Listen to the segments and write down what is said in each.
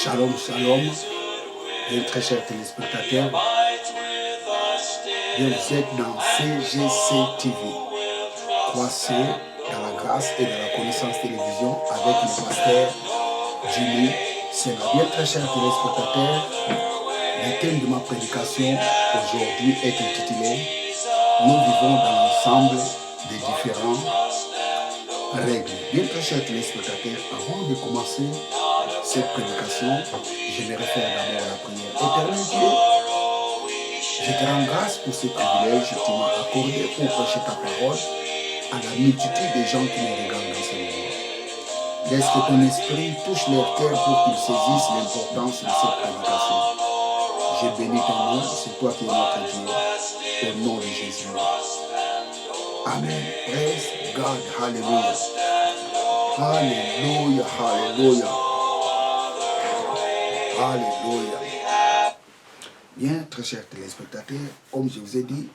Shalom, shalom, bien très chers téléspectateurs, bien vous êtes dans CGC TV, croissez dans la grâce et dans la connaissance télévision avec le pasteur Jimmy Sena. Bien très chers téléspectateurs, le thème de ma prédication aujourd'hui est intitulé « Nous vivons dans l'ensemble des différentes règles ». Bien très chers téléspectateurs, avant de commencer cette prédication, j'aimerais faire d'abord la prière. Éternel Dieu, je te rends grâce pour ce privilège que tu m'as accordé pour prêcher ta parole à la multitude des gens qui me regardent dans ce moment. Laisse que ton esprit touche leur cœur pour qu'ils saisissent l'importance de cette prédication. Je bénis ton nom, c'est toi qui es notre Dieu, au nom de Jésus. Amen. Praise God. Hallelujah. Hallelujah. Hallelujah. Alléluia. Bien, très chers téléspectateurs, comme je vous ai dit,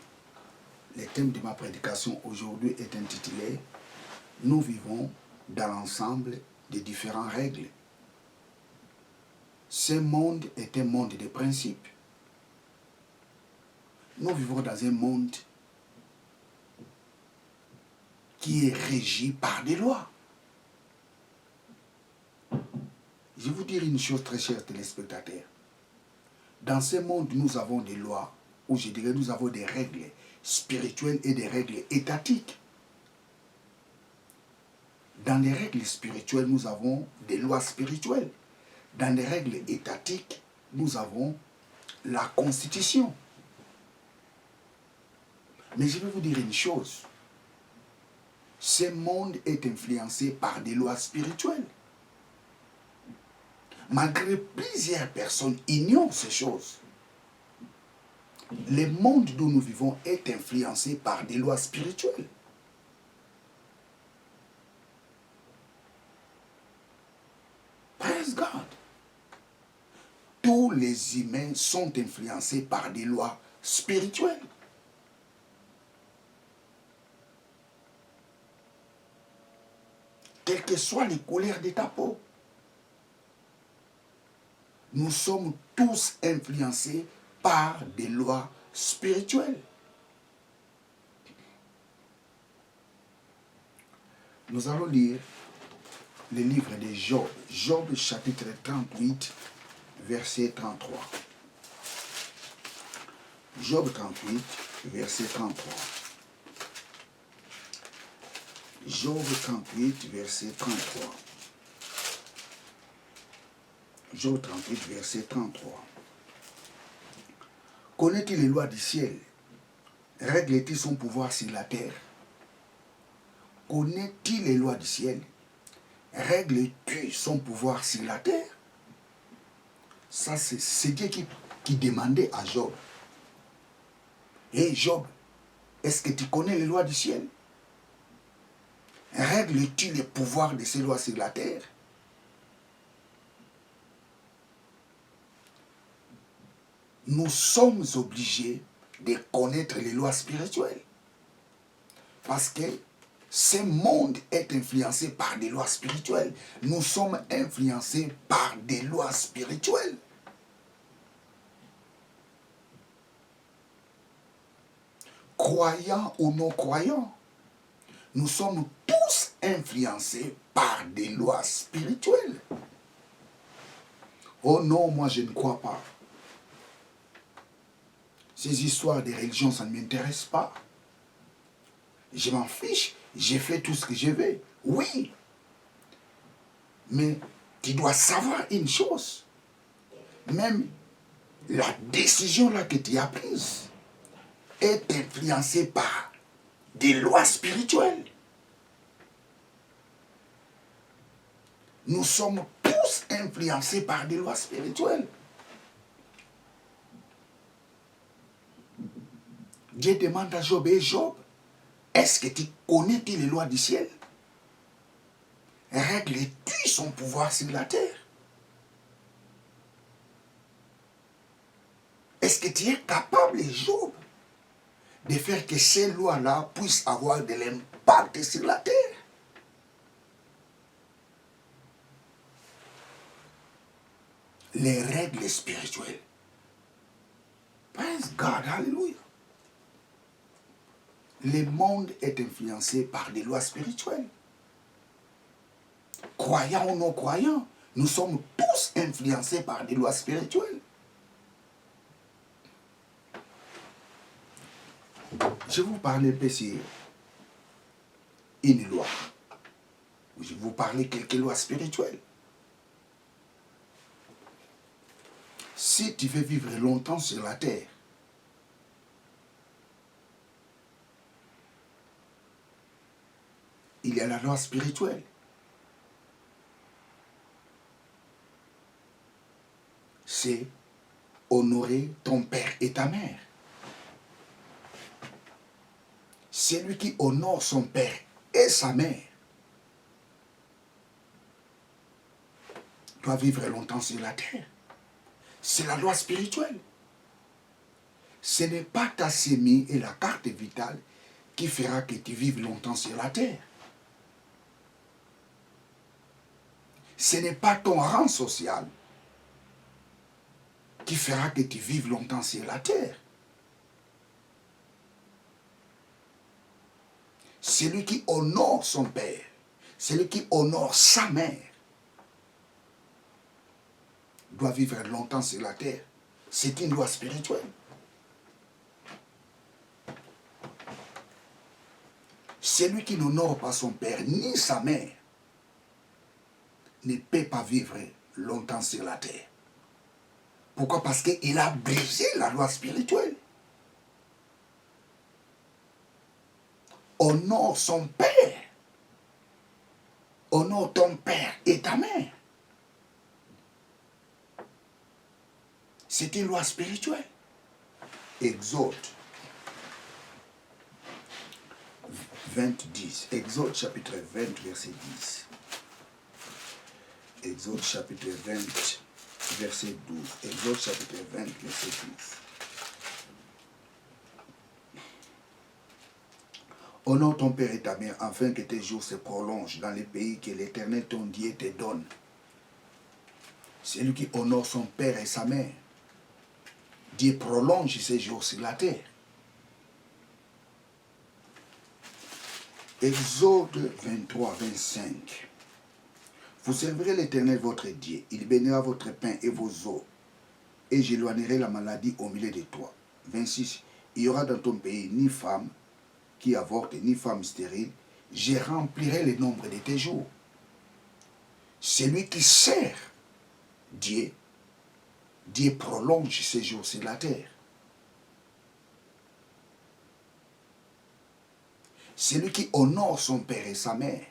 le thème de ma prédication aujourd'hui est intitulé « Nous vivons dans l'ensemble des différentes règles ». Ce monde est un monde de principes. Nous vivons dans un monde qui est régi par des lois. Je vais vous dire une chose, très chers téléspectateurs. Dans ce monde, nous avons des lois, ou je dirais nous avons des règles spirituelles et des règles étatiques. Dans les règles spirituelles, nous avons des lois spirituelles. Dans les règles étatiques, nous avons la Constitution. Mais je vais vous dire une chose. Ce monde est influencé par des lois spirituelles. Malgré plusieurs personnes ignorent ces choses, le monde où nous vivons est influencé par des lois spirituelles. Praise God. Tous les humains sont influencés par des lois spirituelles. Quelle que soit les couleurs de ta peau, nous sommes tous influencés par des lois spirituelles. Nous allons lire le livre de Job, Job chapitre 38, verset 33. Job 38, verset 33. Job 38, verset 33. Job 38, verset 33. Connaît-il les lois du ciel? Règle-t-il son pouvoir sur la terre? Connaît-il les lois du ciel? Règle-t-il son pouvoir sur la terre? Ça, c'est Dieu qui demandait à Job. Hé Job, est-ce que tu connais les lois du ciel? Règle-t-il le pouvoir de ces lois sur la terre? Nous sommes obligés de connaître les lois spirituelles. Parce que ce monde est influencé par des lois spirituelles. Nous sommes influencés par des lois spirituelles. Croyants ou non croyants, nous sommes tous influencés par des lois spirituelles. Oh non, moi je ne crois pas. Ces histoires de religion, ça ne m'intéresse pas. Je m'en fiche, j'ai fait tout ce que je veux. Oui. Mais tu dois savoir une chose. Même la décision là que tu as prise est influencée par des lois spirituelles. Nous sommes tous influencés par des lois spirituelles. Dieu demande à Job, et Job, est-ce que tu connais les lois du ciel? Règle-tu son pouvoir sur la terre? Est-ce que tu es capable, Job, de faire que ces lois-là puissent avoir de l'impact sur la terre? les règles spirituelles. Praise God, hallelujah. Le monde est influencé par des lois spirituelles. Croyants ou non croyants, nous sommes tous influencés par des lois spirituelles. Je vous parle un peu sur une loi. Je vous parle quelques lois spirituelles. Si tu veux vivre longtemps sur la terre, il y a la loi spirituelle. C'est honorer ton père et ta mère. Celui qui honore son père et sa mère doit vivre longtemps sur la terre. C'est la loi spirituelle. Ce n'est pas ta sémie et la carte vitale qui fera que tu vives longtemps sur la terre. Ce n'est pas ton rang social qui fera que tu vives longtemps sur la terre. Celui qui honore son père, celui qui honore sa mère, doit vivre longtemps sur la terre. C'est une loi spirituelle. Celui qui n'honore pas son père ni sa mère ne peut pas vivre longtemps sur la terre. Pourquoi? Parce qu'il a brisé la loi spirituelle. Honore son père. Honore ton père et ta mère. C'est une loi spirituelle. Exode 10. Exode chapitre 20, verset 10. Exode chapitre 20, verset 12. Exode chapitre 20, verset 12. Honore ton père et ta mère, afin que tes jours se prolongent dans les pays que l'Éternel ton Dieu te donne. Celui qui honore son père et sa mère, Dieu prolonge ses jours sur la terre. Exode 23, 25. Vous servirez l'Éternel votre Dieu. Il bénira votre pain et vos eaux. Et j'éloignerai la maladie au milieu de toi. 26. Il y aura dans ton pays ni femme qui avorte, ni femme stérile. Je remplirai le nombre de tes jours. Celui qui sert Dieu, Dieu prolonge ses jours sur la terre. Celui qui honore son père et sa mère,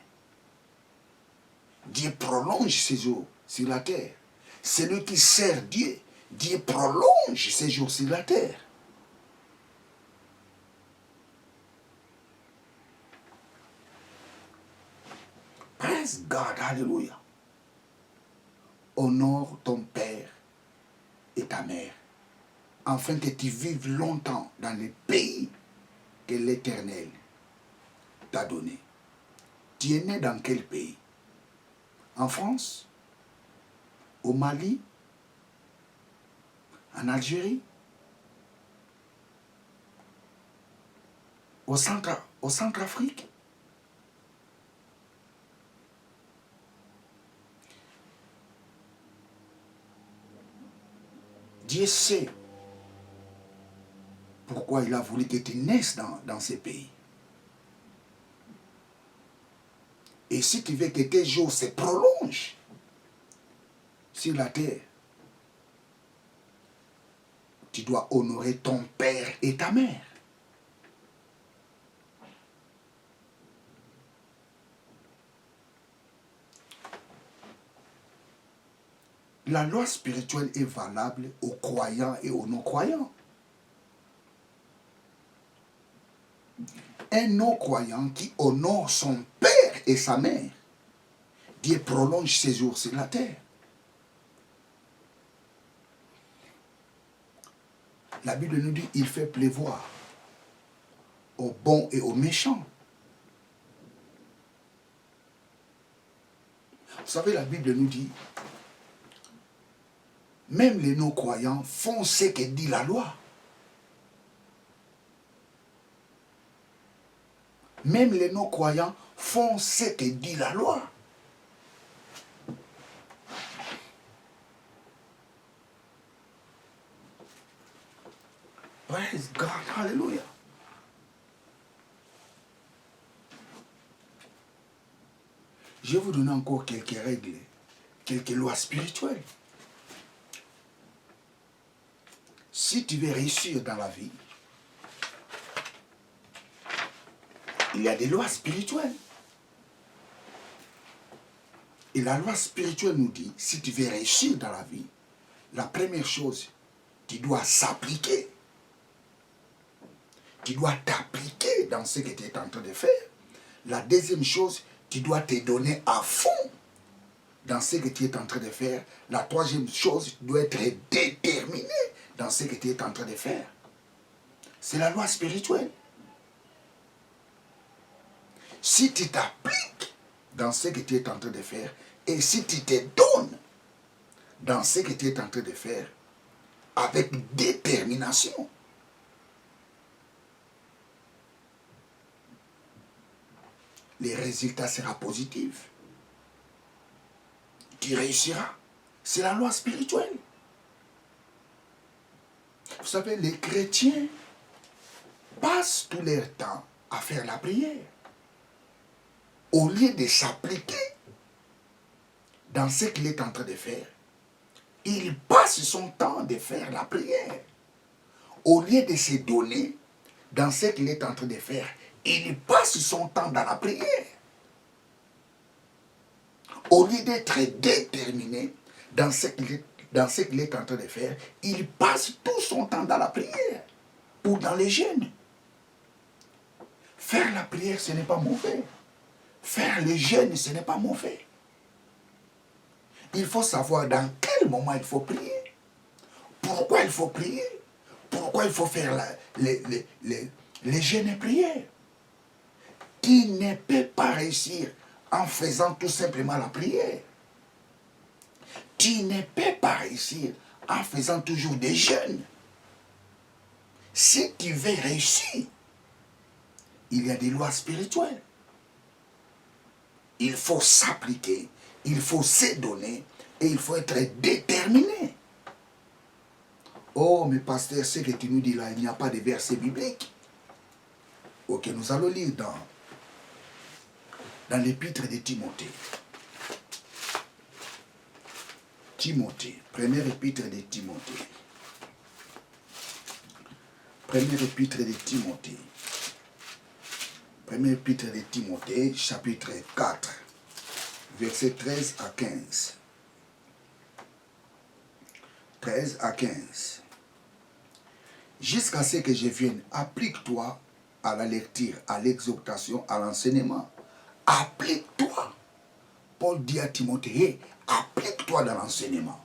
Dieu prolonge ses jours sur la terre. Celui qui sert Dieu, Dieu prolonge ses jours sur la terre. Praise God, hallelujah. Honore ton père et ta mère, afin que tu vives longtemps dans le pays que l'Éternel t'a donné. Tu es né dans quel pays? En France? Au Mali? En Algérie? Au Centrafrique? Dieu sait pourquoi il a voulu que tu naisses dans ces pays. Et si tu veux que tes jours se prolongent sur la terre, tu dois honorer ton père et ta mère. La loi spirituelle est valable aux croyants et aux non-croyants. Un non-croyant qui honore son père et sa mère, Dieu prolonge ses jours sur la terre. La Bible nous dit il fait pleuvoir aux bons et aux méchants. Vous savez, la Bible nous dit Même les non-croyants font ce que dit la loi. Même les non-croyants font ce que dit la loi. Praise God, hallelujah. Je vais vous donner encore quelques règles, quelques lois spirituelles. Si tu veux réussir dans la vie, il y a des lois spirituelles. Et la loi spirituelle nous dit, si tu veux réussir dans la vie, la première chose, tu dois s'appliquer. Tu dois t'appliquer dans ce que tu es en train de faire. La deuxième chose, tu dois te donner à fond dans ce que tu es en train de faire. La troisième chose, tu dois être déterminé dans ce que tu es en train de faire. C'est la loi spirituelle. Si tu t'appliques dans ce que tu es en train de faire et si tu te donnes dans ce que tu es en train de faire avec détermination, les résultats seront positifs. Tu réussiras. C'est la loi spirituelle. Vous savez, les chrétiens passent tout leur temps à faire la prière. Au lieu de s'appliquer dans ce qu'il est en train de faire, il passe son temps de faire la prière. Au lieu de se donner dans ce qu'il est en train de faire, il passe son temps dans la prière. Au lieu d'être déterminé dans ce qu'il est en train de faire, il passe tout son temps dans la prière ou dans les jeûnes. Faire la prière, ce n'est pas mauvais. Faire le jeûne, ce n'est pas mauvais. Il faut savoir dans quel moment il faut prier. Pourquoi il faut prier. Pourquoi il faut faire les jeûnes et prières. Qui ne peut pas réussir en faisant tout simplement la prière. Tu ne peux pas réussir en faisant toujours des jeûnes. Si tu veux réussir, il y a des lois spirituelles. Il faut s'appliquer, il faut se donner et il faut être déterminé. Oh, mais pasteur, ce que tu nous dis là, il n'y a pas de verset biblique. Ok, nous allons lire dans l'épître de Timothée. Timothée, première épître de Timothée. Première épître de Timothée. Première épître de Timothée, chapitre 4, versets 13 à 15. 13 à 15. Jusqu'à ce que je vienne, applique-toi à la lecture, à l'exhortation, à l'enseignement. Applique-toi. Paul dit à Timothée, hey, applique-toi dans l'enseignement.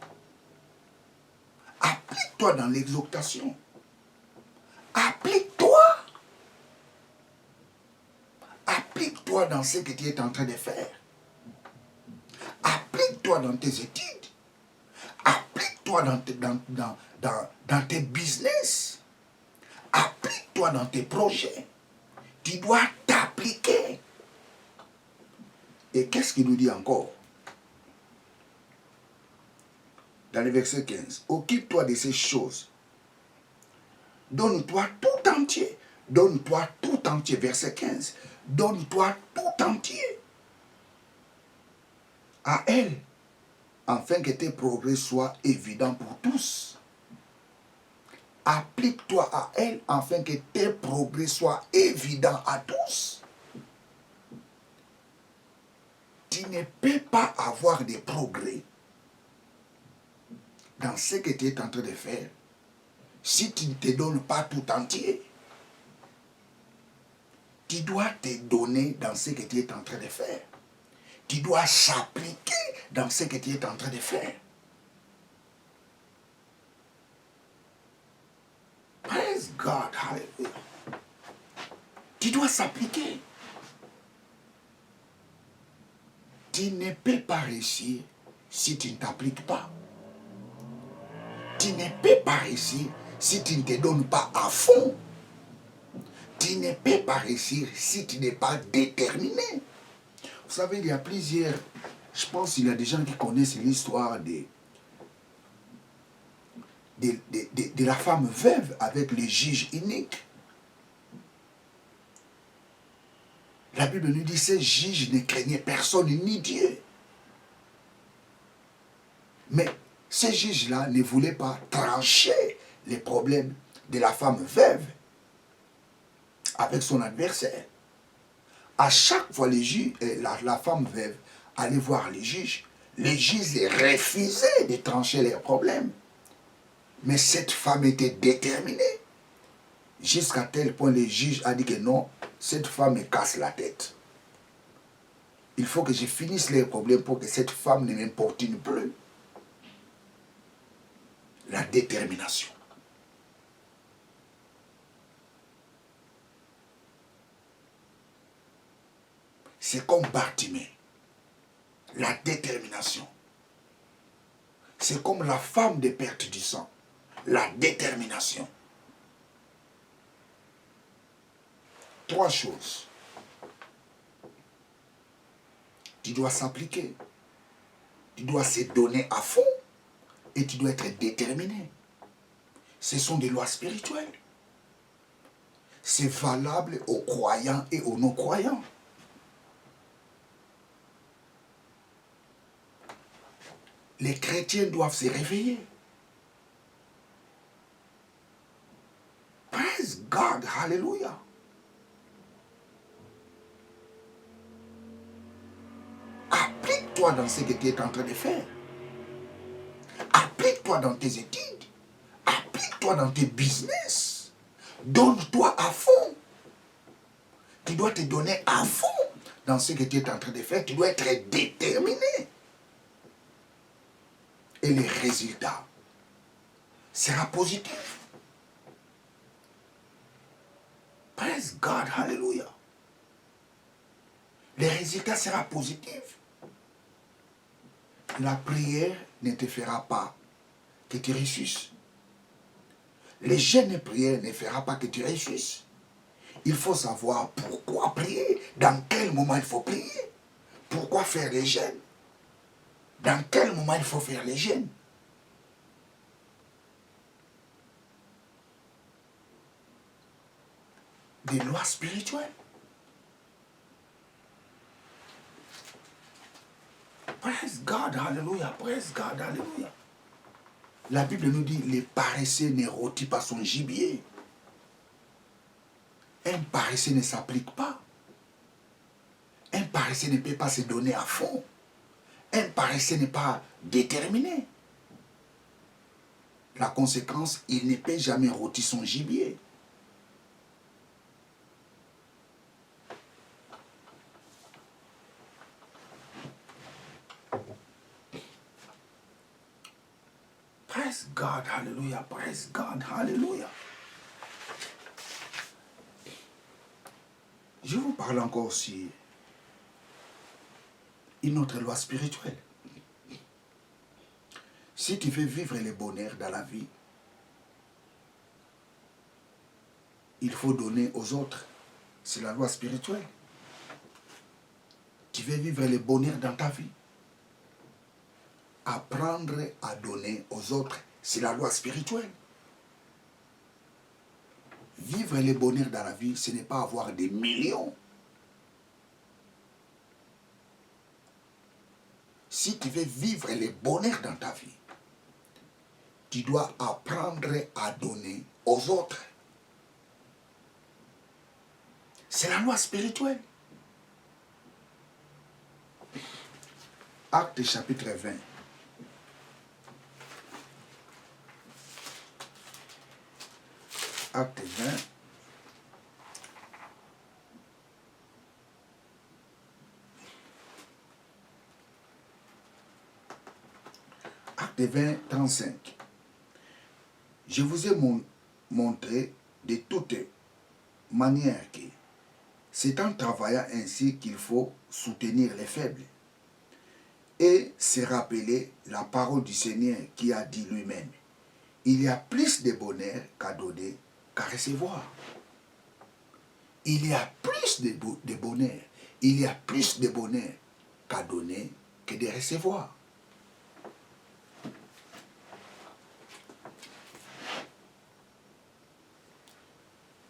Applique-toi dans l'exhortation. Applique-toi. Applique-toi dans ce que tu es en train de faire. Applique-toi dans tes études. Applique-toi dans tes business. Applique-toi dans tes projets. Tu dois t'appliquer. Et qu'est-ce qu'il nous dit encore? Dans le verset 15. Occupe-toi de ces choses. Donne-toi tout entier. Donne-toi tout entier. Verset 15. Donne-toi tout entier à elle, afin que tes progrès soient évidents pour tous. Applique-toi à elle, afin que tes progrès soient évidents à tous. Tu ne peux pas avoir des progrès dans ce que tu es en train de faire si tu ne te donnes pas tout entier. Tu dois te donner dans ce que tu es en train de faire. Tu dois s'appliquer dans ce que tu es en train de faire. Praise God, hallelujah. Tu dois s'appliquer. Tu ne peux pas réussir si tu ne t'appliques pas. Tu ne peux pas réussir si tu ne te donnes pas à fond. Tu ne peux pas réussir si tu n'es pas déterminé. Vous savez, il y a plusieurs... Je pense qu'il y a des gens qui connaissent l'histoire de la femme veuve avec le juge inique. La Bible nous dit que ces juges ne craignaient personne ni Dieu. Mais ces juges-là ne voulaient pas trancher les problèmes de la femme veuve avec son adversaire. À chaque fois, la femme veuve allait voir les juges les refusaient de trancher leurs problèmes. Mais cette femme était déterminée. Jusqu'à tel point, le juge a dit que non, cette femme me casse la tête. Il faut que je finisse les problèmes pour que cette femme ne m'importune plus. La détermination. C'est comme Bartimée. La détermination. C'est comme la femme de perte du sang. La détermination. 3 choses. Tu dois s'appliquer. Tu dois se donner à fond. Et tu dois être déterminé. Ce sont des lois spirituelles. C'est valable aux croyants et aux non-croyants. Les chrétiens doivent se réveiller. Praise God, hallelujah. Applique-toi dans ce que tu es en train de faire. Applique-toi dans tes études. Applique-toi dans tes business. Donne-toi à fond. Tu dois te donner à fond dans ce que tu es en train de faire. Tu dois être déterminé. Et le résultat sera positif. Praise God, hallelujah. Le résultat sera positif. La prière ne te fera pas que tu réussisses. Les jeûnes et prières ne fera pas que tu réussisses. Il faut savoir pourquoi prier, dans quel moment il faut prier, pourquoi faire les jeûnes, dans quel moment il faut faire les jeûnes. Des lois spirituelles. Praise God, hallelujah, praise God, hallelujah. La Bible nous dit, les paresseux ne rôtit pas son gibier. Un paresseux ne s'applique pas. Un paresseux ne peut pas se donner à fond. Un paresseux n'est pas déterminé. La conséquence, il ne peut jamais rôtir son gibier. Praise God, hallelujah, praise God, hallelujah. Je vous parle encore sur une autre loi spirituelle. Si tu veux vivre le bonheur dans la vie, il faut donner aux autres. C'est la loi spirituelle. Tu veux vivre le bonheur dans ta vie. Apprendre à donner aux autres, c'est la loi spirituelle. Vivre le bonheur dans la vie, ce n'est pas avoir des millions. Si tu veux vivre le bonheur dans ta vie, tu dois apprendre à donner aux autres. C'est la loi spirituelle. Actes chapitre 20. Acte 20. Acte 20, 35. Je vous ai montré de toute manière que c'est en travaillant ainsi qu'il faut soutenir les faibles et se rappeler la parole du Seigneur qui a dit lui-même, il y a plus de bonheur qu'à donner qu'à recevoir. Il y a plus de bonheur. Il y a plus de bonheur qu'à donner que de recevoir.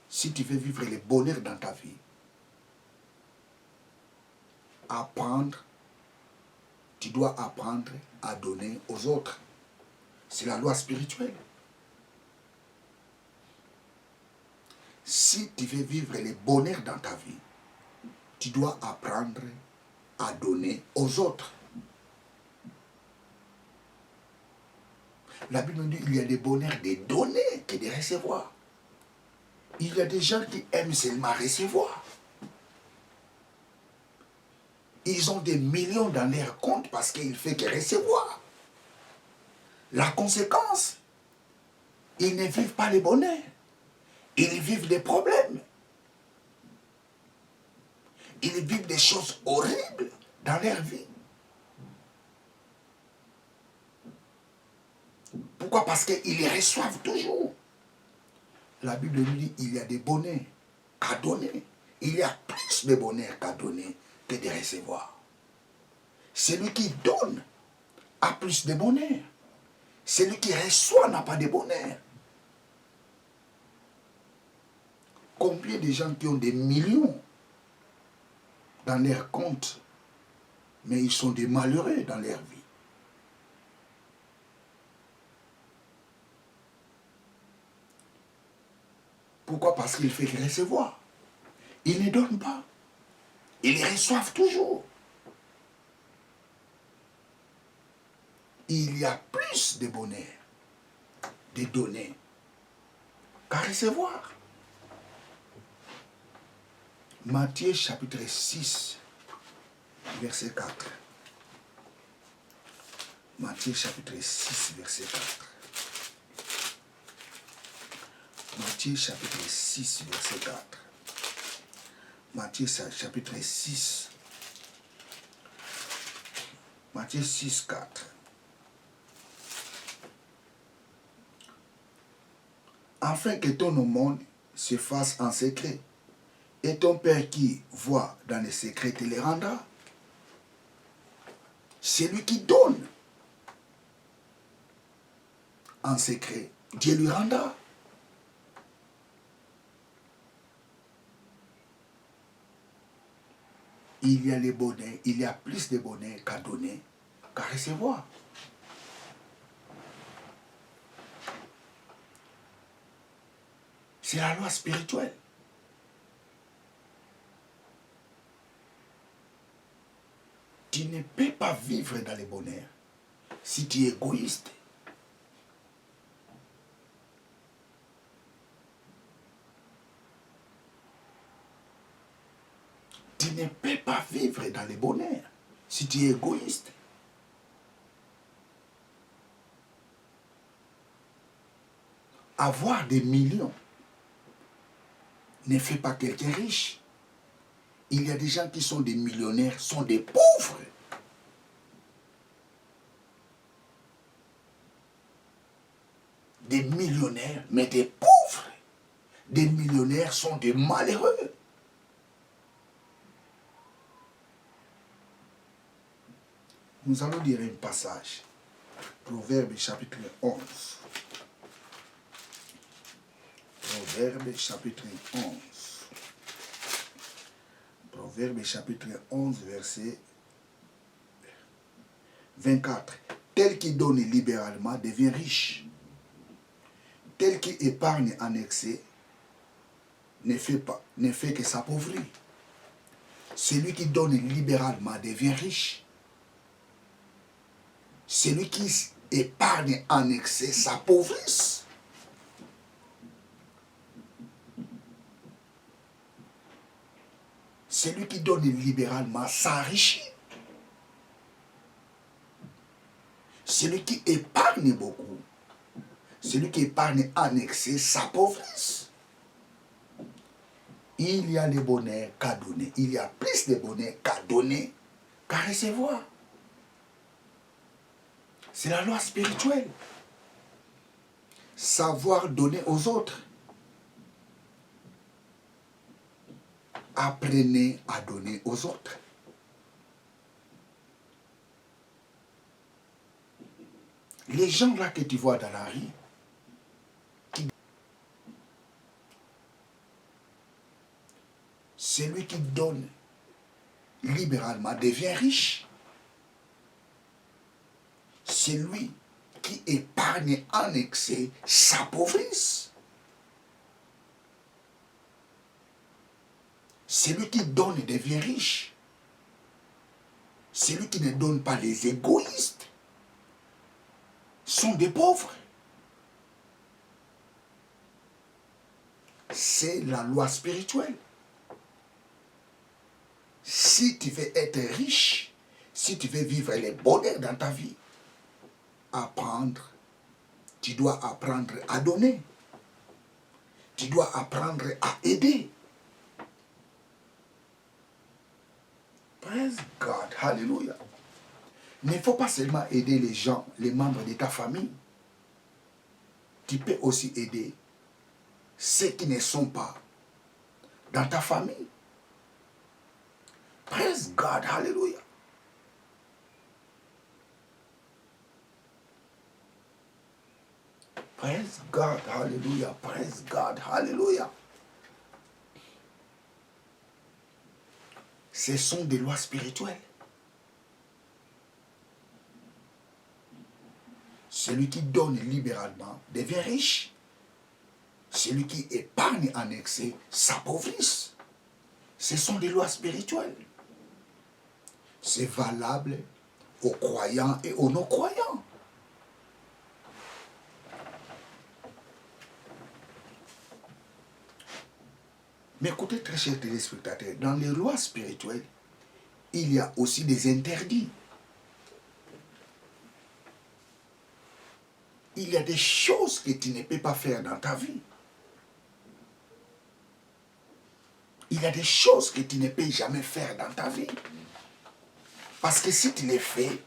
Si tu veux vivre le bonheur dans ta vie, tu dois apprendre à donner aux autres. C'est la loi spirituelle. Si tu veux vivre le bonheur dans ta vie, tu dois apprendre à donner aux autres. La Bible nous dit qu'il y a des bonheurs de donner que de recevoir. Il y a des gens qui aiment seulement recevoir. Ils ont des millions dans leur compte parce qu'ils ne font que recevoir. La conséquence, ils ne vivent pas le bonheur. Ils vivent des problèmes. Ils vivent des choses horribles dans leur vie. Pourquoi? Parce qu'ils reçoivent toujours. La Bible nous dit qu'il y a des bonheurs qu'à donner. Il y a plus de bonheur qu'à donner que de recevoir. Celui qui donne a plus de bonheur. Celui qui reçoit n'a pas de bonheur. Combien de gens qui ont des millions dans leur compte, mais ils sont des malheureux dans leur vie. Pourquoi? Parce qu'ils font que recevoir. Ils ne donnent pas. Ils reçoivent toujours. Il y a plus de bonheur de donner qu'à recevoir. Matthieu chapitre 6, verset 4. Matthieu chapitre 6, verset 4. Matthieu chapitre 6, verset 4. Matthieu chapitre 6. Matthieu 6, 4. Afin que ton aumône se fasse en secret, et ton Père qui voit dans les secrets te les rendra. Celui qui donne en secret, Dieu lui rendra. Il y a les bonheurs, il y a plus de bonheur qu'à donner, qu'à recevoir. C'est la loi spirituelle. Tu ne peux pas vivre dans le bonheur si tu es égoïste. Tu ne peux pas vivre dans le bonheur si tu es égoïste. Avoir des millions ne fait pas quelqu'un riche. Il y a des gens qui sont des millionnaires, sont des pauvres. Des millionnaires, mais des pauvres. Des millionnaires sont des malheureux. Nous allons lire un passage. Proverbe chapitre 11. Proverbe chapitre 11. Proverbe chapitre 11, verset 24. Tel qui donne libéralement devient riche. Tel qui épargne en excès ne fait que s'appauvrir. Celui qui donne libéralement devient riche. Celui qui épargne en excès s'appauvrit. Celui qui donne libéralement s'enrichit. Celui qui épargne beaucoup, celui qui épargne en excès s'appauvrit. Il y a le bonheur qu'à donner. Il y a plus de bonheur qu'à donner qu'à recevoir. C'est la loi spirituelle. savoir donner aux autres. Apprenez à donner aux autres. Les gens là que tu vois dans la rue, celui qui donne libéralement devient riche. Celui qui épargne en excès s'appauvrisse. Celui qui donne devient riche. Celui qui ne donne pas, les égoïstes, sont des pauvres. C'est la loi spirituelle. Si tu veux être riche, si tu veux vivre les bonheurs dans ta vie, tu dois apprendre à donner. Tu dois apprendre à aider. Praise God, hallelujah. Il ne faut pas seulement aider les gens, les membres de ta famille. Tu peux aussi aider ceux qui ne sont pas dans ta famille. Praise God, hallelujah. Praise God, hallelujah. Praise God, hallelujah. Ce sont des lois spirituelles. Celui qui donne libéralement devient riche. Celui qui épargne en excès s'appauvrisse. Ce sont des lois spirituelles. C'est valable aux croyants et aux non-croyants. Mais écoutez, très chers téléspectateurs, dans les lois spirituelles, il y a aussi des interdits. Il y a des choses que tu ne peux pas faire dans ta vie. Il y a des choses que tu ne peux jamais faire dans ta vie. Parce que si tu les fais,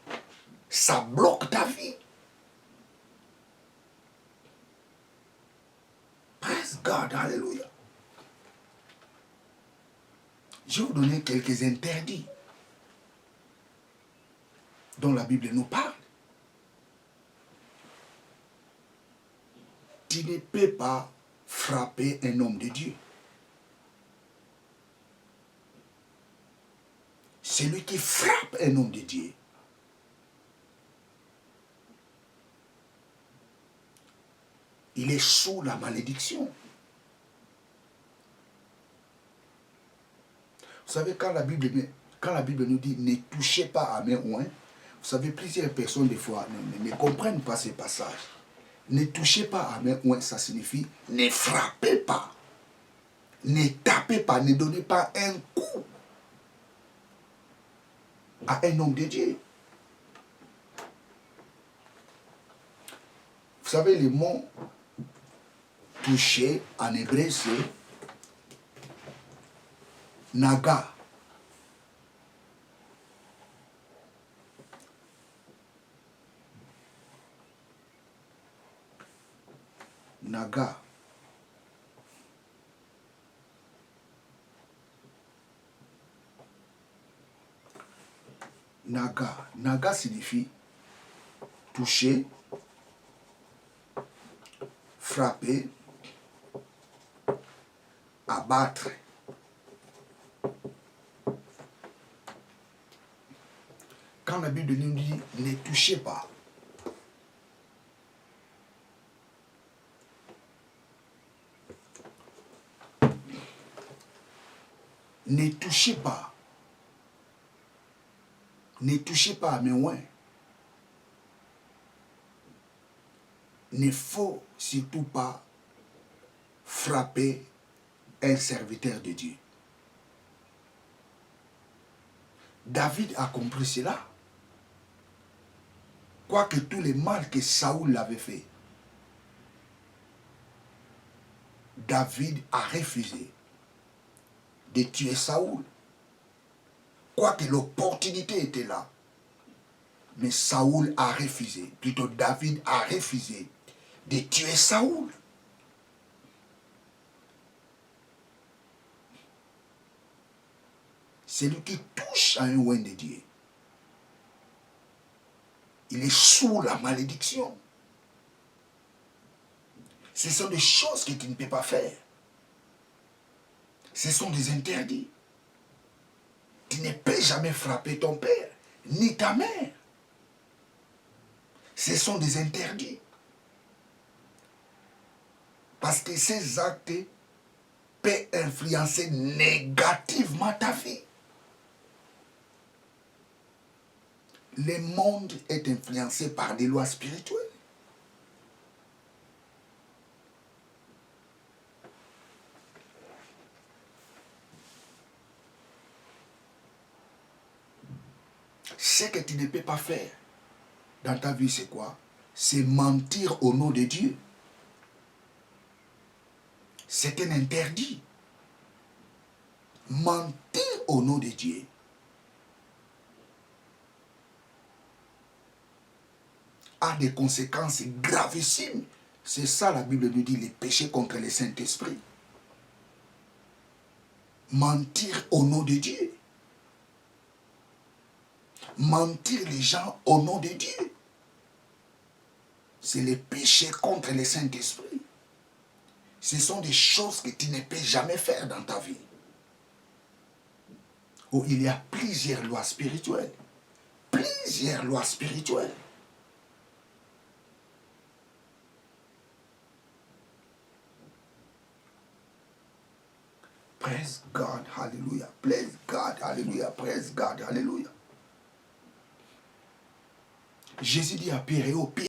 ça bloque ta vie. Praise God, hallelujah. Je vais vous donner quelques interdits dont la Bible nous parle. Tu ne peux pas frapper un homme de Dieu. Celui qui frappe un homme de Dieu, il est sous la malédiction. Vous savez, quand la Bible nous dit « ne touchez pas à mes oins », vous savez, plusieurs personnes, des fois, ne comprennent pas ces passages. Ne touchez pas à mes oins, ça signifie « ne frappez pas, ne tapez pas, ne donnez pas un coup à un homme de Dieu ». Vous savez, le mot « toucher » en hébreu, c'est « naga ». Naga. Naga. Naga signifie toucher, frapper, abattre. Quand la Bible nous dit ne touchez pas, ne touchez pas. Ne touchez pas à mes oins. Ne faut surtout pas frapper un serviteur de Dieu. David a compris cela. Quoique tous les mal que Saoul l'avait fait, David a refusé de tuer Saoul. Quoique l'opportunité était là, mais Saoul a refusé, plutôt David a refusé de tuer Saoul. Celui qui touche à un oint de Dieu, il est sous la malédiction. Ce sont des choses que tu ne peux pas faire. Ce sont des interdits. Tu ne peux jamais frapper ton père, ni ta mère. Ce sont des interdits. Parce que ces actes peuvent influencer négativement ta vie. Le monde est influencé par des lois spirituelles. Ce que tu ne peux pas faire dans ta vie, c'est quoi? C'est mentir au nom de Dieu. C'est un interdit. Mentir au nom de Dieu a des conséquences gravissimes. C'est ça la Bible nous dit, les péchés contre le Saint-Esprit. Mentir au nom de Dieu. Mentir les gens au nom de Dieu. C'est les péchés contre le Saint-Esprit. Ce sont des choses que tu ne peux jamais faire dans ta vie. Où il y a plusieurs lois spirituelles. Plusieurs lois spirituelles. Praise God, hallelujah. Praise God, hallelujah. Praise God, hallelujah. Jésus dit à Pierre,